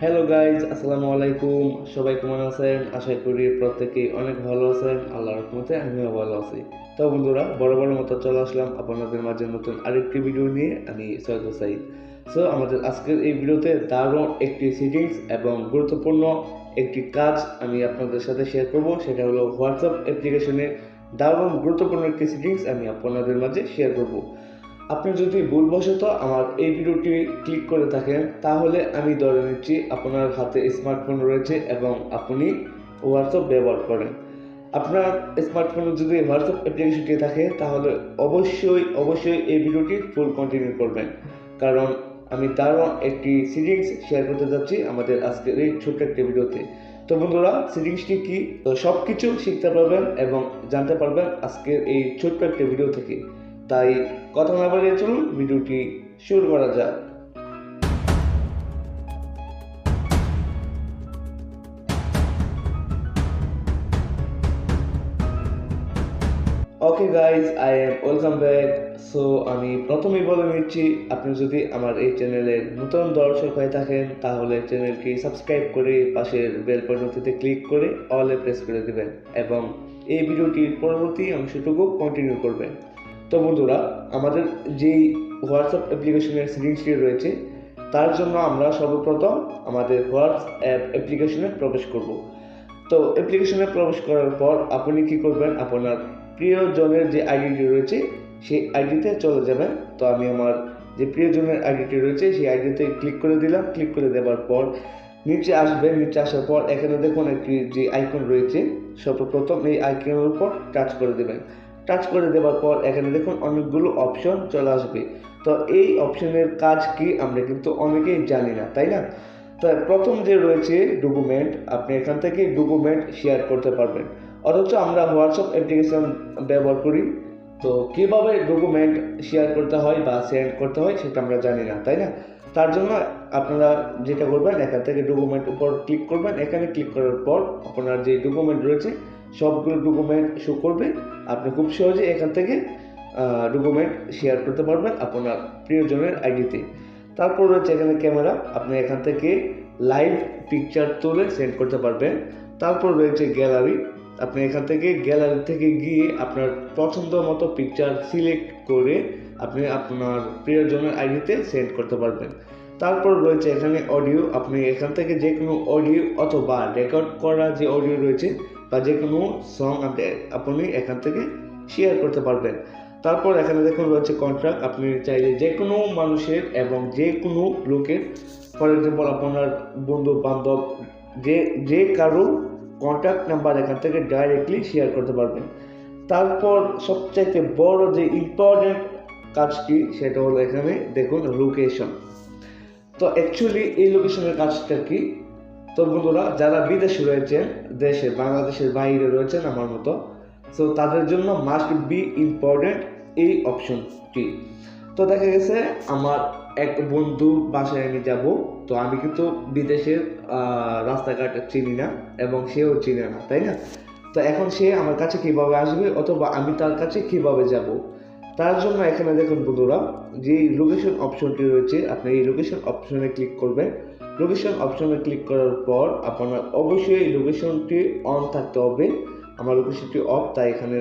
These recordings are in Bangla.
হ্যালো গাইজ, আসসালামু আলাইকুম। সবাই কেমন আছেন? আশা করি প্রত্যেকেই অনেক ভালো আছেন। আল্লাহর রহমতে আমিও ভালো আছি। তো বন্ধুরা, বড় মতো চলে আসলাম আপনাদের মাঝে নতুন আরেকটি ভিডিও নিয়ে। আমি সৈয়দ সাইদ। আমাদের আজকের এই ভিডিওতে দারুণ একটি সেটিংস এবং গুরুত্বপূর্ণ একটি কাজ আমি আপনাদের সাথে শেয়ার করব। সেটা হলো হোয়াটসঅ্যাপ অ্যাপ্লিকেশনের দারুণ গুরুত্বপূর্ণ একটি সেটিংস আমি আপনাদের মাঝে শেয়ার করব। আপনি যদি ভুলবশত আমার এই ভিডিওটি ক্লিক করে থাকেন, তাহলে আমি ধরে নিচ্ছি আপনার হাতে স্মার্টফোন রয়েছে এবং আপনি হোয়াটসঅ্যাপ ব্যবহার করেন। আপনার স্মার্টফোনে যদি হোয়াটসঅ্যাপ অ্যাপ্লিকেশনটি থাকে, তাহলে অবশ্যই এই ভিডিওটি ফুল কন্টিনিউ করবেন, কারণ আমি দারুণ একটি সিরিজ শেয়ার করতে যাচ্ছি আমাদের আজকের এই ছোট্ট একটি ভিডিওতে। তো বন্ধুরা, সিরিজটি কি, তো সব কিছু শিখতে পারবেন এবং জানতে পারবেন আজকের এই ছোট্ট একটি ভিডিও থেকে। তাই কথা না বাড়িয়ে চলুন ভিডিওটি শুরু করা যাক। Okay guys, I am welcome back. আমি প্রথমেই বলে নিচ্ছি, আপনি যদি আমার এই চ্যানেলের নতুন দর্শক হয়ে থাকেন, তাহলে চ্যানেলটি সাবস্ক্রাইব করে পাশের বেল বাটনটিতে ক্লিক করে অলে প্রেস করে দেবেন এবং এই ভিডিওটির পরবর্তী অংশটুকু কন্টিনিউ করবেন। তো বন্ধুরা, আমাদের যেই হোয়াটসঅ্যাপ অ্যাপ্লিকেশনের সেটিংসটি রয়েছে, তার জন্য আমরা সর্বপ্রথম আমাদের হোয়াটসঅ্যাপ অ্যাপ্লিকেশনে প্রবেশ করব। তো অ্যাপ্লিকেশনে প্রবেশ করার পর আপনি কি করবেন, আপনার প্রিয়জনের যে আইডিটি রয়েছে সেই আইডিতে চলে যাবেন। তো আমি আমার যে প্রিয়জনের আইডিটি রয়েছে সেই আইডিতে ক্লিক করে দিলাম। ক্লিক করে দেওয়ার পর নিচে আসার পর এখানে দেখুন একটি যে আইকন রয়েছে, সর্বপ্রথম এই আইকনের উপর টাচ করে দেবেন। টাচ করে দেওয়ার পর এখানে দেখুন অনেকগুলো অপশন চলে আসবে। তো এই অপশনের কাজ কি আমরা কিন্তু অনেকেই জানি না, তাই না? তো প্রথম যে রয়েছে ডকুমেন্ট, আপনি এখান থেকে ডকুমেন্ট শেয়ার করতে পারবেন। অথচ আমরা হোয়াটসঅ্যাপ অ্যাপ্লিকেশন ব্যবহার করি, তো কীভাবে ডকুমেন্ট শেয়ার করতে হয় বা সেন্ড করতে হয় সেটা আমরা জানি না, তাই না? তার জন্য আপনারা যেটা করবেন, এখান থেকে ডকুমেন্ট উপর ক্লিক করবেন। এখানে ক্লিক করার পর আপনার যে ডকুমেন্ট রয়েছে সবগুলো ডকুমেন্ট শো করবে। আপনি খুব সহজে এখান থেকে ডকুমেন্ট শেয়ার করতে পারবেন আপনার প্রিয়জনের আইডিতে। তারপর রয়েছে এখানে ক্যামেরা, আপনি এখান থেকে লাইভ পিকচার তুলে সেন্ড করতে পারবেন। তারপর রয়েছে গ্যালারি, আপনি এখান থেকে গ্যালারি থেকে গিয়ে আপনার পছন্দ মতো পিকচার সিলেক্ট করে আপনি আপনার প্রিয়জনের আইডিতে সেন্ড করতে পারবেন। তারপর রয়েছে এখানে অডিও, আপনি এখান থেকে যে কোনো অডিও অথবা রেকর্ড করা যে অডিও রয়েছে বা যে কোনো সং আপনি এখান থেকে শেয়ার করতে পারবেন। তারপর এখানে দেখুন রয়েছে কন্ট্যাক্ট, আপনি চাইলে যে কোনো মানুষের এবং যে কোনো লোকের, ফর এক্সাম্পল আপনার বন্ধু বান্ধব, যে কারো কন্ট্যাক্ট নাম্বার এখান থেকে ডাইরেক্টলি শেয়ার করতে পারবেন। তারপর সবচাইতে বড় যে ইম্পর্টেন্ট কাজটি, সেটা হলো এখানে দেখুন লোকেশন। তো অ্যাকচুয়ালি এই লোকেশনের কাজটা কি? তো বন্ধুরা, যারা বিদেশে রয়েছেন, বাংলাদেশের বাইরে রয়েছেন আমার মতো, তাদের জন্য মাস্ট বি ইম্পর্টেন্ট এই অপশনটি। তো দেখা গেছে আমার এক বন্ধুর বাসায় আমি যাব, তো আমি কিন্তু বিদেশের রাস্তাঘাট চিনি না এবং সেও চিনে না, তাই না? তো এখন সে আমার কাছে কিভাবে আসবে অথবা আমি তার কাছে কিভাবে যাব? তার জন্য এখানে দেখুন বন্ধুরা, যে লোকেশন অপশনটি রয়েছে, আপনি এই লোকেশন অপশনে ক্লিক করবেন। লোকেশন অপশনে ক্লিক করার পর আপনার অবশ্যই লোকেশনটি অন থাকতে হবে। আমার লোকেশনটি অফ, তাই এখানে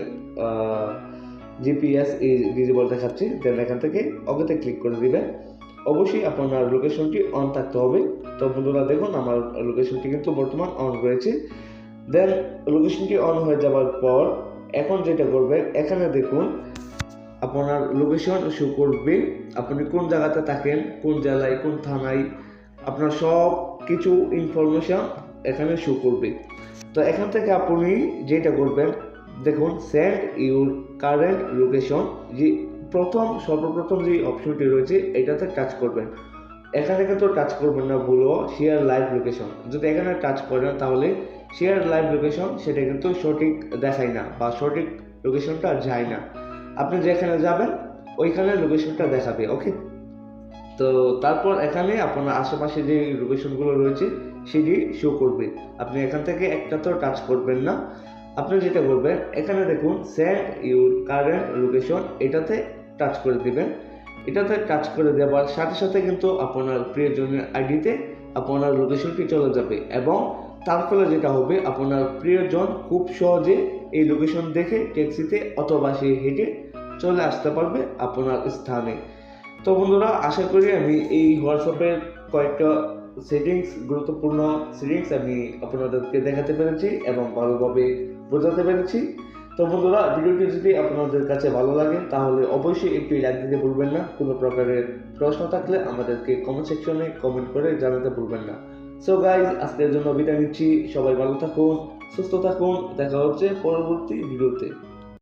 জিপিএস ডিজেবল দেখাচ্ছে। দেন এখান থেকে ওকেতে ক্লিক করে দিবেন। অবশ্যই আপনার লোকেশনটি অন থাকতে হবে। তো বন্ধুরা দেখুন, আমার লোকেশনটি কিন্তু বর্তমান অন রয়েছে। দেন লোকেশনটি অন হয়ে যাওয়ার পর এখন যেটা করবেন, এখানে দেখুন আপনার লোকেশন শো করবে, আপনি কোন জায়গাতে থাকেন, কোন জেলায়, কোন থানায়, আপনার সব কিছু ইনফরমেশন এখানে শো করবে। তো এখান থেকে আপনি যেটা করবেন, দেখুন সেন্ড ইউর কারেন্ট লোকেশন, যে সর্বপ্রথম যে অপশনটি রয়েছে এটাতে টাচ করবেন। এখানে কিন্তু টাচ করবেন না ভুলও শেয়ার লাইভ লোকেশন। যদি এখানে টাচ করেন তাহলে শেয়ার লাইভ লোকেশন সেটা কিন্তু সঠিক দেখায় না বা সঠিক লোকেশনটা যায় না। আপনি যেখানে যাবেন ওইখানে লোকেশনটা দেখাবে। ওকে, তো তারপর এখানে আপনার আশেপাশে যে লোকেশনগুলো রয়েছে সেটি শো করবে। আপনি এখান থেকে একটা তো টাচ করবেন না। আপনি যেটা করবেন, এখানে দেখুন সেন্ড ইউর কারেন্ট লোকেশন, এটাতে টাচ করে দিবেন। এটাতে টাচ করে দেওয়ার সাথে সাথে কিন্তু আপনার প্রিয়জনের আইডিতে আপনার লোকেশনটি চলে যাবে এবং তার ফলে যেটা হবে আপনার প্রিয়জন খুব সহজে এই লোকেশন দেখে ট্যাক্সিতে অথবা সে হেঁটে চলে আসতে পারবে আপনার স্থানে। তো বন্ধুরা, আশা করি আমি এই হোয়াটসঅ্যাপের কয়েকটা গুরুত্বপূর্ণ সেটিংস আমি আপনাদেরকে দেখাতে পেরেছি এবং ভালোভাবে বোঝাতে পেরেছি। তো বন্ধুরা, ভিডিওটি যদি আপনাদের কাছে ভালো লাগে তাহলে অবশ্যই একটি লাইক দিতে ভুলবেন না। কোনো প্রকারের প্রশ্ন থাকলে আমাদেরকে কমেন্ট সেকশনে কমেন্ট করে জানাতে ভুলবেন না। সো গাইজ, আজকের জন্য বিদায় নিচ্ছি। সবাই ভালো থাকুন, সুস্থ থাকুন। দেখা হচ্ছে পরবর্তী ভিডিওতে।